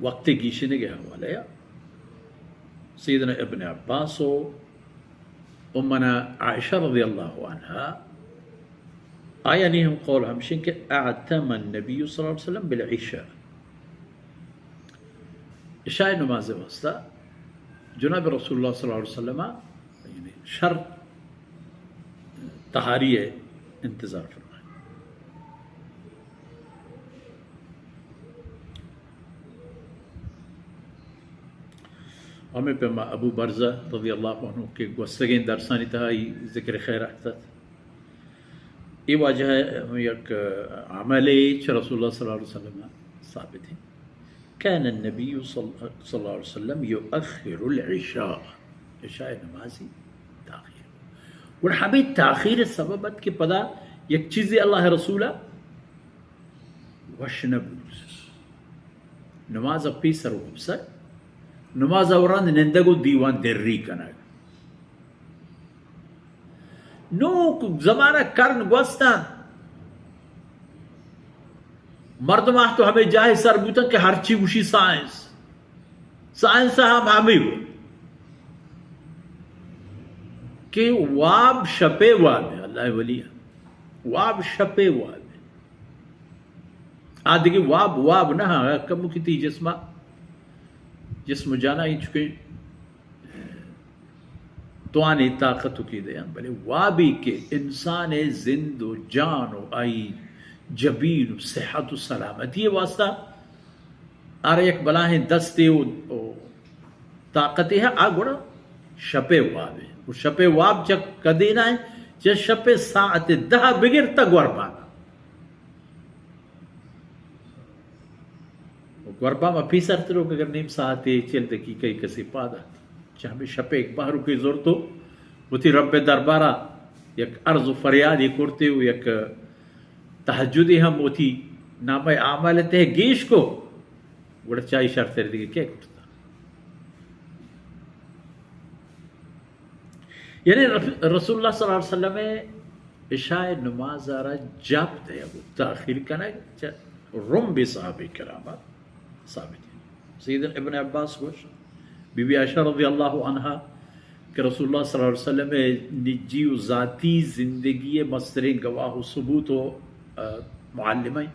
وقت گیشنگے حوالے سیدنا ابن عباس و امنا عائشہ رضی اللہ عنہ آیانیہم قول ہمشن کہ اعتم النبی صلی اللہ علیہ وسلم بالعشاء عشاء نماز واسطہ جناب رسول اللہ صلی اللہ علیہ وسلم یعنی شرط طہاری انتظار فرمائے. ہمیں پہ ابو برزہ رضی اللہ عنہ کے گوستگین درسانی تہائی ذکر خیر احتت یہ واجہ یک عملی چھ رسول اللہ صلی اللہ علیہ وسلم ثابت ہے. كان النبي صلى الله عليه وسلم يؤخر العشاء عشاء نمازی تاخیر اور ہمیں تاخیر سببت کے پدا یک چیز اللہ رسولہ وشنب نماز اپی سر وبسر نماز اوران نندگو دیوان دری کنگ نو زمانہ کرن گوستان مردم تو ہمیں جاہے سر بوتن کہ ہر چی وشی سائنس ہم ہمیں ہو کہ واب شپے واب ہے اللہ ولی واب شپے واب ہے آدھے کہ واب نہ کم کتی جسم جانا ہی چکے تو آنے طاقت کی دیا بلے وابی کے انسان زند و جان و آئی جبین صحت و سلامتی واسطہ آرہ یک بلاہیں دستے و طاقتی ہے آگوڑا شپے واب ہے وہ شپے واب جب کدینا ہے جب شپے ساعت 10 بگر تک وربانا وربا میں پیسر ترو کہ اگر نیم ساعتے چل دقیقہ کسی پادا چاہ ہمیں شپے ایک باہرو کی ضرورت ہو وہ تھی رب دربارہ یک عرض و فریاد یہ کرتے ہو یک تحجدی ہم وہ تھی نام عاملت ہے گیش کو بڑا چاہی شرط ہے دیکھے کیا کرتا یعنی رسول اللہ صلی اللہ علیہ وسلم عشاء نماز آرہ جاب دے ابو تاخیر کنا رم بی صحابی کرامات ثابت ہے. سیدنا ابن عباس گوش بی بی عائشہ رضی اللہ عنہ کہ رسول اللہ صلی اللہ علیہ وسلم نجی و ذاتی زندگی مصدرین گواہ و ثبوت و معلمیں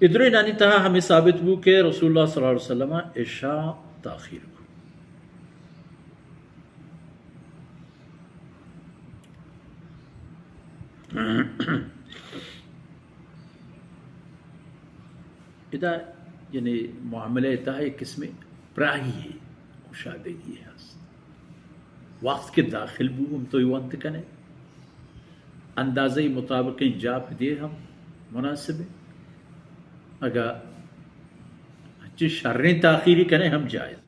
ادھر نانی تہا ہمیں ثابت ہو کہ رسول اللہ صلی اللہ علیہ وسلم عشاء تاخیر کو ادا یعنی معاملہ تا ایک قسم پراہی ہے کشادگی ہے وقت کے داخل بھی ہم تو یوانت کنے اندازہ مطابق جاپ دے ہم مناسب ہے اگر شریں تاخیری کنے ہم جائز